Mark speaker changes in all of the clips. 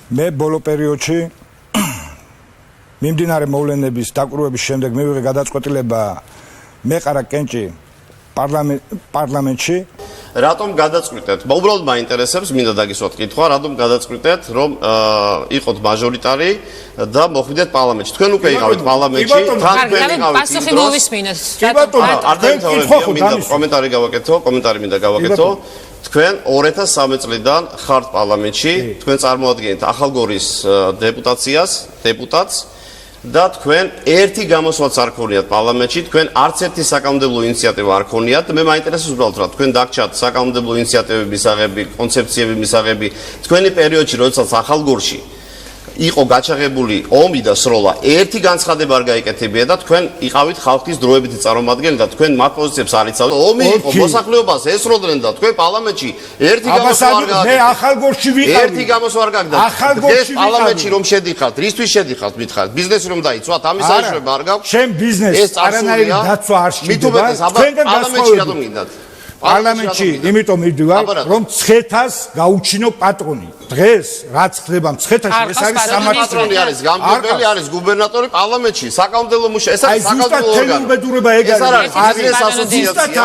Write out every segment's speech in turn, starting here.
Speaker 1: მე ბოლო პერიოდში მიმდინარე მოვლენების დაკვირვების შემდეგ მივიღე გადაწყვეტილება მეყარა კენჭი პარლამენტში.
Speaker 2: რატომ გადაწყვიტეთ? უბრალოდ მაინტერესებს, მინდა დაგისვათ კითხვა, რატომ გადაწყვიტეთ, რომ იყოთ მაჟორიტარი და მოხვიდეთ პარლამენტში? თქვენ უკვე იყავით პარლამენტში, თან თქვენ იყავით.
Speaker 3: პასუხი მოვისმინეთ.
Speaker 2: კი ბატონო, არ დაინტერესებია, მინდა კომენტარი მინდა გავაკეთო. თქვენ 2013 წლიდან ხართ პარლამენტში, თქვენ წარმოადგენთ ახალგორის დეპუტატს და თქვენ ერთი გამოსვლაც არ ქონიათ პარლამენტში, თქვენ არც ერთი საკანონმდებლო ინიციატივა არ ქონიათ. მე მაინტერესებს უბრალოდ რა თქვენ დაგჭათ საკანონმდებლო ინიციატივების მისაღები, კონცეფციების მისაღები. თქვენი პერიოდში, როდესაც ახალგორში იყო გაჩაღებული ომი და სროლა, ერთი განცხადება არ გაიკეთებია და თქვენ იყავით ხალხის დროებითი წარმომადგენელი და თქვენ მათ პოზიციებს არ იცავთ. ომი იყო, მოსახლეობას ესროდნენ და თქვენ პარლამენტში ერთი გამოსვლა არ გააკეთეთ.
Speaker 1: მე ახალგორში ვიყავი.
Speaker 2: ერთი გამოსვლა არ გააკეთეთ. ახალგორში პარლამენტში რომ შედიხართ, რისთვის შედიხართ მითხარით? ბიზნესი რომ დაიცვათ, ამის აღშრება არ გაქვთ?
Speaker 1: შენ ბიზნესს არანაირი დაცვა არ შედება.
Speaker 2: თქვენგან პარლამენტში რატომ გინდათ?
Speaker 1: პარლამენტში იმიტომ მივდივარ, რომ მცხეთას გაუჩინო პატრონი. დღეს რაც ხდება მცხეთაში, ეს არის
Speaker 2: სამართლიანი არის, გამგებელი არის გუბერნატორი პარლამენტში, საკანონმდებლო მუშა, ეს არის საკანონმდებლო ორგანო. ეს არ არის ბიზნეს ასოციაცია.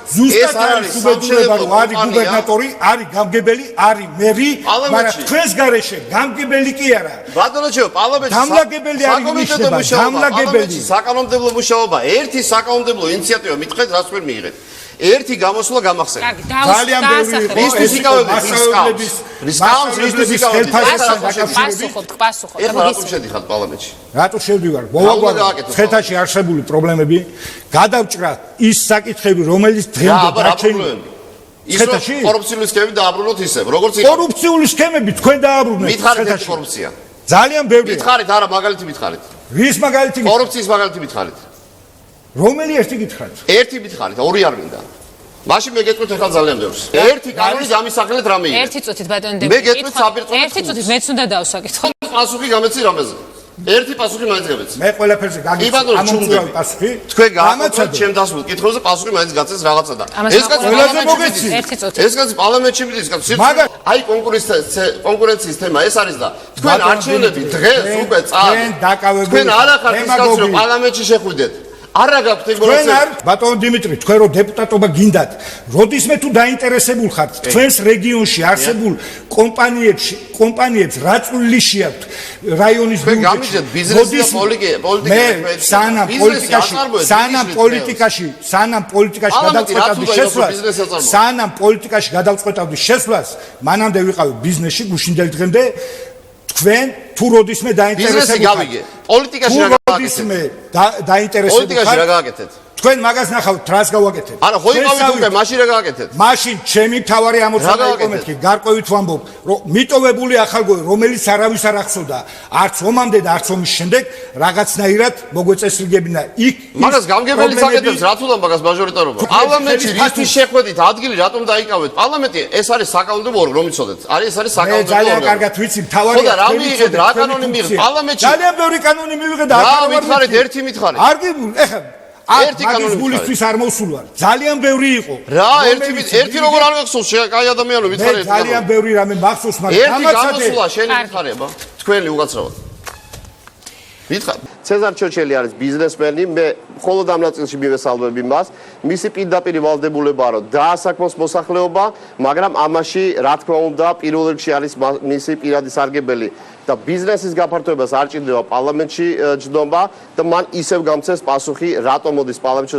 Speaker 1: ზუსტად არის უბედურება, რომ არის გუბერნატორი, არის გამგებელი, არის მერი, მაგრამ თქვენს გარეშე გამგებელი კი არა.
Speaker 2: ბატონო, პარლამენტში
Speaker 1: გამგებელი არის ნიშნება, გამგებელი.
Speaker 2: საკანონმდებლო მუშაობა, ერთი საკანონმდებლო ინიციატივა მითხეთ, რაც ვერ მიიღეთ. ერთი გამოსვლა გამახსენებთ.
Speaker 1: ძალიან ბევრი იყო
Speaker 2: რისთვის იკავებთ რისთვის იკავებთ
Speaker 3: პასუხობ.
Speaker 2: ეხლა რატომ შედიხართ პარლამენტში?
Speaker 1: რატო შევდივარ? მოვაგვაროთ მცხეთაში არსებული პრობლემები, გადავჭრა ის საკითხები, რომელიც დღემდე დარჩენილია.
Speaker 2: ის კორუფციული სქემები დააბრუნოთ ისევ, როგორც იყო.
Speaker 1: კორუფციული სქემები თქვენ დააბრუნეთ.
Speaker 2: მითხარით ეს კორუფცია.
Speaker 1: ძალიან ბევრი.
Speaker 2: მითხარით, არა, მაგალითი მითხარით.
Speaker 1: ვის მაგალითი?
Speaker 2: კორუფციის მაგალითი მითხარით.
Speaker 1: რომელი ერთი გითხარით?
Speaker 2: ერთი მითხარით, ორი არ მინდა. მაშინ მე გეტყვით ახლა ძალიან ბევრს. ერთი კანონის გამისახელეთ რამე იყო.
Speaker 3: ერთი წუთით ბატონო დები.
Speaker 2: მე გეტყვით საპირწონო.
Speaker 3: ერთი წუთით მეც უნდა დავსაკითხო.
Speaker 2: პასუხი გამეცი რამეზე. ერთი პასუხი მაინც გამეცი.
Speaker 1: მე ყველაფერზე გამომწვევი პასუხი.
Speaker 2: თქვენ გამოცდეთ ჩემ დასულ კითხვებზე პასუხი მაინც გაწეს რაღაცა და ეს კაცი პარლამენტში
Speaker 3: ერთი წუთით.
Speaker 2: ეს კაცი პარლამენტში მიდის, კაცი. აი კონკურენციის თემა ეს არის და თქვენ არჩევნები დღეს უკვე წააგეთ. თქვენ არ ახართ ის კაცი რომ პარლამენტში შეხვიდეთ. არა გაქვთ ეგ პროცესი.
Speaker 1: ბატონო დიმიტრი, თქვენ რო დეპუტატობა გინდათ, როდისმე თუ დაინტერესებულ ხართ, თქვენს რეგიონში არსებულ კომპანიებს რა წვლილი შეაქვთ რაიონის ბიუჯეტში?
Speaker 2: გამიჯდეთ ბიზნესის
Speaker 1: პოლიტიკაში გადავწყვეტავდი შესვლას, მანამდე ვიყავი ბიზნესში გუშინდელ დღემდე. თქვენ თუ როდისმე დაინტერესებულ ხართ,
Speaker 2: პოლიტიკაში რა
Speaker 1: დაინტერესებულ
Speaker 2: გააკეთეთ?
Speaker 1: თქვენ მაგას ნახავთ, რას გავაკეთეთ?
Speaker 2: არა, ხო იყავით უკვე, მაშინ რა გააკეთეთ?
Speaker 1: მაშინ ჩემი მთავარი ამოცანა იყო მეთქი, გარკვევით ვამბობ, რომ მიტოვებული ახალგორი, რომელიც არავის არ ახსოვდა, არც ომამდე და არც ომის შემდეგ, რაღაცნაირად მოგვეწესრიგებინა იქ.
Speaker 2: მაგას გამგებელი საკეთებს, რა თუნდა მაგას მაჟორიტარობა? პარლამენტში რისთვის შეხვედით, ადგილი რატომ დაიკავეთ? პარლამენტი ეს არის საკანონმდებლო ორგანო, რომ იცოდეთ. ეს არის საკანონმდებლო ორგანო.
Speaker 1: ძალიან კარგად ვიცი, მთავარი.
Speaker 2: ხო და რა მიიღეთ, რა კანონი მიიღეთ? პარლამენტში
Speaker 1: ძალიან ბევრი კანონი მივიღე და
Speaker 2: რა მითხარით, ერთი მითხარით.
Speaker 1: არ გიბულ, ეხლა ერთი კანონის გულისთვის არ მოსულ ვარ. ძალიან ბევრი იყო.
Speaker 2: რა, ერთი როგორ არ გახსოვს, კაი ადამიანი ვიცხარ ერთი.
Speaker 1: ძალიან ბევრი რამე მახსოვს, მაგრამ
Speaker 2: ერთი გამოსულა შენი მითხარება. თქვენი უგაცრავად. მითხარ. ცეზარ ჩოჩელი არის ბიზნესმენი, მე მხოლოდ ამ ნაწილში მივესალმები მას. მისი პირდაპირ ვალდებულებაა, რომ დაასაქმოს მოსახლეობა, მაგრამ ამაში რა თქმა უნდა, პირველ რიგში არის მისი პირადი სარგებელი. და ბიზნესის გაფართოებას არ ჭირდება პარლამენტში ჯდომა და მან ისევ გამცეს პასუხი, რატომ მოდის პარლამენტში.